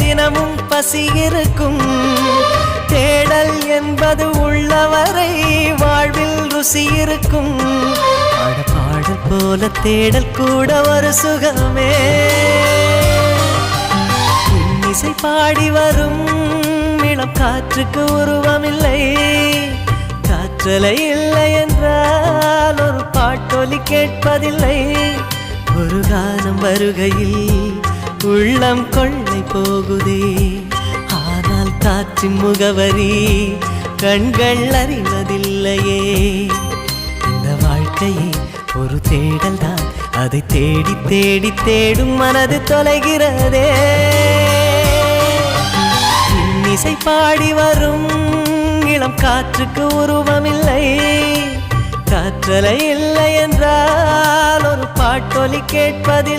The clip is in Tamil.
தினமும் பசி இருக்கும். தேடல் என்பது உள்ளவரை வாழ்வில் ருசி இருக்கும். பாடல் போல தேடல் கூட ஒரு சுகமே. இசை பாடி வரும் இளம் காற்றுக்கு உருவமில்லை. காற்றலை இல்லை என்றால் ஒரு பாட்டொலி கேட்பதில்லை. ஒரு காலம் வருகையில் உள்ளம் கொள்ளை போகுதே. ஆனால் காற்றின் முகவரி கண்கள் அறிவதில்லையே. இந்த வாழ்க்கையே ஒரு தேடல் தான். அதை தேடி தேடி தேடும் மனது தொலைகிறதே. இசை பாடி வரும் இளம் காற்றுக்கு உருவமில்லை. காற்றலை இல்லை என்றால் ஒரு பாட்டொலி கேட்பதில்லை.